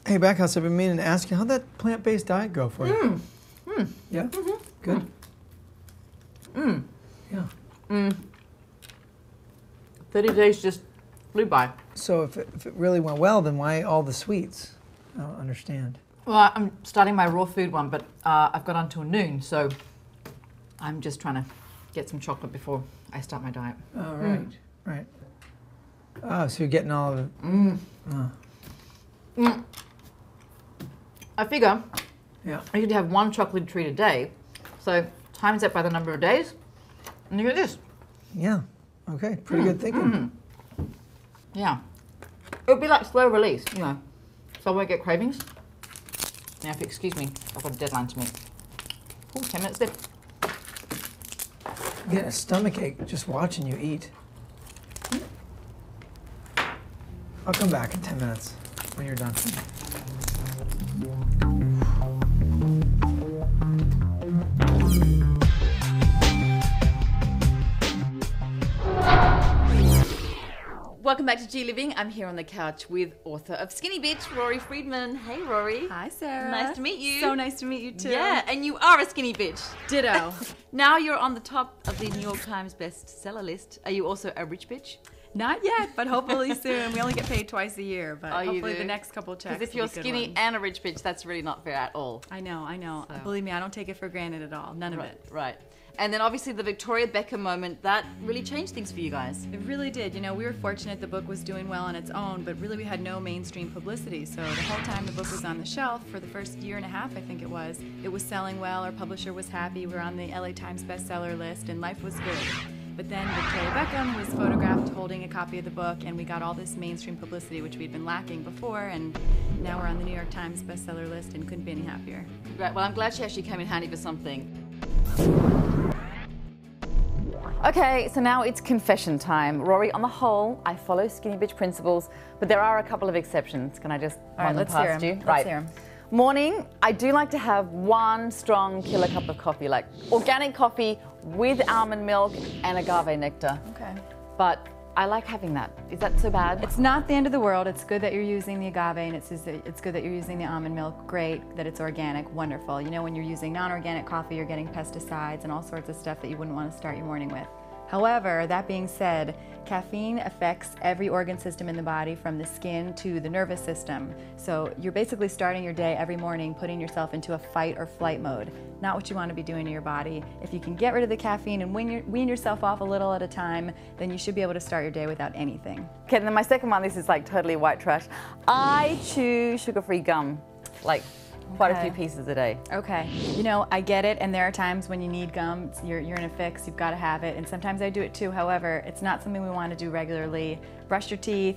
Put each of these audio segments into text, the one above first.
Hey, Backhouse, I've been meaning to ask you, how'd that plant-based diet go for you? Yeah? Good? Yeah. 30 days just flew by. So if it really went well, then why all the sweets? I don't understand. Well, I'm starting my raw food one, but I've got until noon, so I'm just trying to get some chocolate before I start my diet. Oh, right, right. Oh, so you're getting all of it. I figure Yeah. I should have one chocolate treat a day, so times that by the number of days, and you get this. Yeah. Okay, pretty good thinking. Yeah. It would be like slow release, you know, so I won't get cravings. Now, if you excuse me, I've got a deadline to meet. Ooh, 10 minutes left. I'm getting a stomachache just watching you eat. I'll come back in 10 minutes when you're done. Welcome back to G Living. I'm here on the couch with author of Skinny Bitch, Rory Freedman. Hey, Rory. Hi, Sarah. Nice to meet you. So nice to meet you, too. Yeah, and you are a skinny bitch. Ditto. Now you're on the top of the New York Times bestseller list. Are you also a rich bitch? Not yet, but hopefully soon. We only get paid twice a year, but Oh, you hopefully do? the next couple checks Because if will you're be good skinny ones. and a rich bitch, that's really not fair at all. I know. So. Believe me, I don't take it for granted at all. None of it. Right. And then obviously the Victoria Beckham moment, that really changed things for you guys. It really did. You know, we were fortunate the book was doing well on its own, but really we had no mainstream publicity. So the whole time the book was on the shelf, for the first year and a half, I think it was selling well, our publisher was happy, we were on the LA Times bestseller list, and life was good. But then Victoria Beckham was photographed holding a copy of the book, and we got all this mainstream publicity, which we'd been lacking before, and now we're on the New York Times bestseller list and couldn't be any happier. Right, well, I'm glad she actually came in handy for something. Okay, so now it's confession time. Rory, on the whole, I follow skinny bitch principles, but there are a couple of exceptions. Can I just run them past you? Let's hear 'em. Morning, I do like to have one strong killer cup of coffee, like organic coffee with almond milk and agave nectar. Okay. But I like having that. Is that so bad? It's not the end of the world. It's good that you're using the agave, and it's good that you're using the almond milk. Great that it's organic. Wonderful. You know, when you're using non-organic coffee, you're getting pesticides and all sorts of stuff that you wouldn't want to start your morning with. However, that being said, caffeine affects every organ system in the body, from the skin to the nervous system. So you're basically starting your day every morning putting yourself into a fight or flight mode. Not what you want to be doing to your body. If you can get rid of the caffeine and wean yourself off a little at a time, then you should be able to start your day without anything. Okay, and then my second one, this is like totally white trash. I chew sugar-free gum, like quite a few pieces a day. Okay, you know, I get it, and there are times when you need gum, you're in a fix, you've got to have it, and sometimes I do it too. However, it's not something we want to do regularly. Brush your teeth,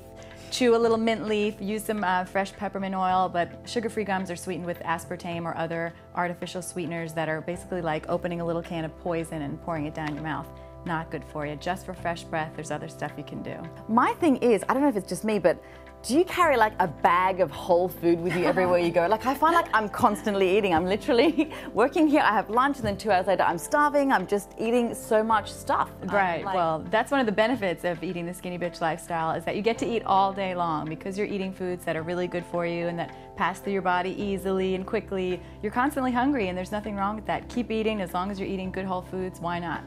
chew a little mint leaf, use some fresh peppermint oil, but sugar-free gums are sweetened with aspartame or other artificial sweeteners that are basically like opening a little can of poison and pouring it down your mouth. Not good for you. Just for fresh breath, there's other stuff you can do. My thing is, I don't know if it's just me, but do you carry like a bag of whole food with you everywhere you go? Like I find like I'm constantly eating. I'm literally working here, I have lunch, and then 2 hours later I'm starving. I'm just eating so much stuff. Right, well, that's one of the benefits of eating the skinny bitch lifestyle, is that you get to eat all day long. Because you're eating foods that are really good for you and that pass through your body easily and quickly, you're constantly hungry, and there's nothing wrong with that. Keep eating. As long as you're eating good whole foods, why not?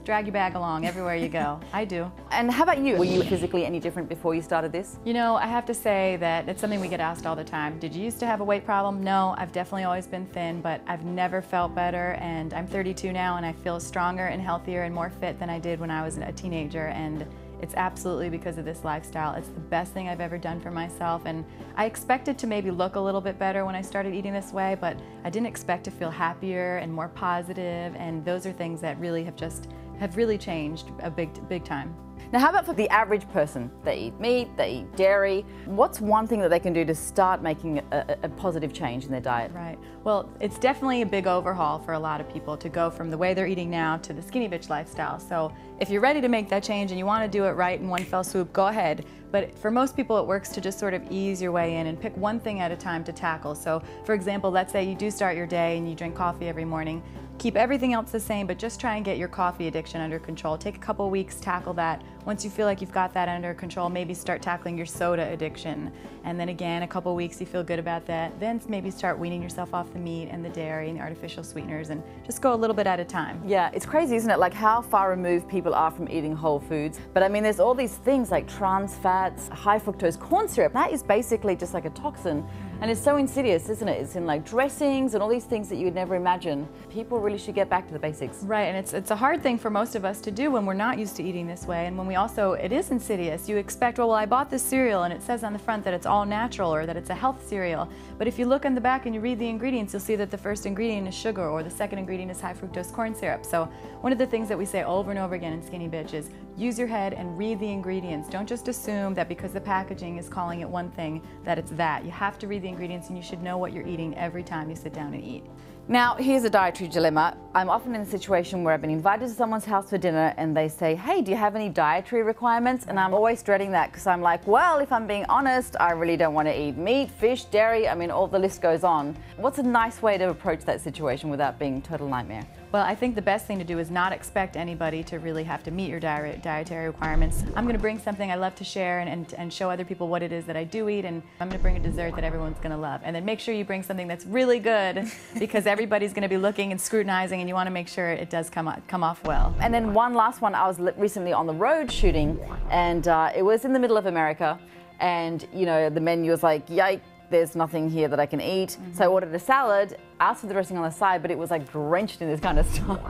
Drag your bag along everywhere you go. I do. And how about you? Were you physically any different before you started this? You know, I have to say that it's something we get asked all the time. Did you used to have a weight problem? No, I've definitely always been thin, but I've never felt better, and I'm 32 now, and I feel stronger and healthier and more fit than I did when I was a teenager, and it's absolutely because of this lifestyle. It's the best thing I've ever done for myself, and I expected to maybe look a little bit better when I started eating this way, but I didn't expect to feel happier and more positive, and those are things that really have really changed a big time. Now, how about for the average person? They eat meat, they eat dairy. What's one thing that they can do to start making a positive change in their diet? Right. Well, it's definitely a big overhaul for a lot of people to go from the way they're eating now to the skinny bitch lifestyle. So if you're ready to make that change and you want to do it right in one fell swoop, go ahead. But for most people, it works to just sort of ease your way in and pick one thing at a time to tackle. So, for example, let's say you do start your day and you drink coffee every morning. Keep everything else the same, but just try and get your coffee addiction under control. Take a couple weeks, tackle that. Once you feel like you've got that under control, maybe start tackling your soda addiction. And then again, a couple weeks, you feel good about that. Then maybe start weaning yourself off the meat and the dairy and the artificial sweeteners, and just go a little bit at a time. Yeah, it's crazy, isn't it? Like how far removed people are from eating whole foods. But I mean, there's all these things like trans fats, high fructose corn syrup. That is basically just like a toxin. And it's so insidious, isn't it? It's in like dressings and all these things that you would never imagine. People really should get back to the basics. Right, and it's a hard thing for most of us to do when we're not used to eating this way, and when we also, it is insidious. You expect, well, I bought this cereal and it says on the front that it's all natural or that it's a health cereal. But if you look on the back and you read the ingredients, you'll see that the first ingredient is sugar or the second ingredient is high fructose corn syrup. So one of the things that we say over and over again in Skinny Bitch is use your head and read the ingredients. Don't just assume that because the packaging is calling it one thing, that it's that. You have to read the ingredients, and you should know what you're eating every time you sit down and eat. Now, here's a dietary dilemma. I'm often in a situation where I've been invited to someone's house for dinner and they say, hey, do you have any dietary requirements? And I'm always dreading that because I'm like, well, if I'm being honest, I really don't want to eat meat, fish, dairy. I mean, all the list goes on. What's a nice way to approach that situation without being a total nightmare? Well, I think the best thing to do is not expect anybody to really have to meet your dietary requirements. I'm going to bring something I love to share and show other people what it is that I do eat, and I'm going to bring a dessert that everyone's going to love. And then make sure you bring something that's really good because everybody's going to be looking and scrutinizing, and you want to make sure it does come off well. And then one last one, I was recently on the road shooting, and it was in the middle of America, and you know, the menu was like, yike, there's nothing here that I can eat. So I ordered a salad, asked for the dressing on the side, but it was like drenched in this kind of stuff.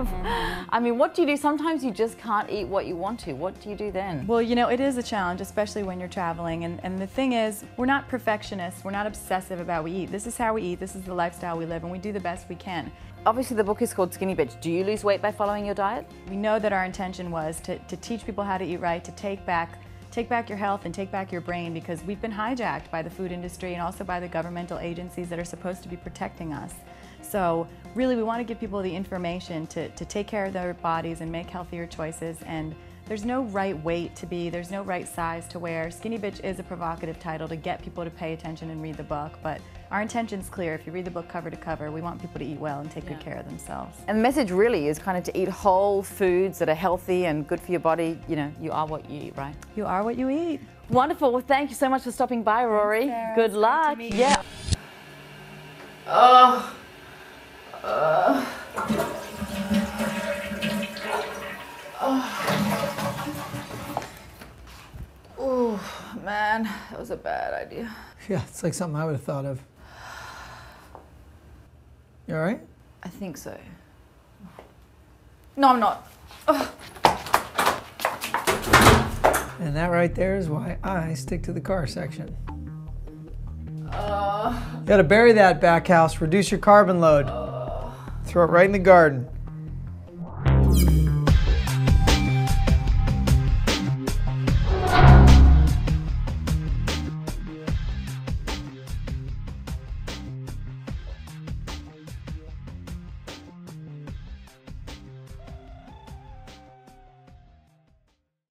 I mean, what do you do? Sometimes you just can't eat what you want to. What do you do then? Well, you know, it is a challenge, especially when you're traveling. And the thing is, we're not perfectionists. We're not obsessive about what we eat. This is how we eat. This is the lifestyle we live, and we do the best we can. Obviously, the book is called Skinny Bitch. Do you lose weight by following your diet? We know that our intention was to teach people how to eat right, to take back your health and take back your brain, because we've been hijacked by the food industry and also by the governmental agencies that are supposed to be protecting us. So really, we want to give people the information to take care of their bodies and make healthier choices. And there's no right weight to be, there's no right size to wear. Skinny Bitch is a provocative title to get people to pay attention and read the book, but our intention's clear. If you read the book cover to cover, we want people to eat well and take good care of themselves. And the message really is kind of to eat whole foods that are healthy and good for your body. You know, you are what you eat, right? You are what you eat. Wonderful. Well, thank you so much for stopping by, Rory. Thanks, good luck. Great to meet you. Oh, man, that was a bad idea. Yeah, it's like something I would have thought of. You all right? I think so. No, I'm not. Ugh. And that right there is why I stick to the car section. You gotta bury that back house, reduce your carbon load. Throw it right in the garden.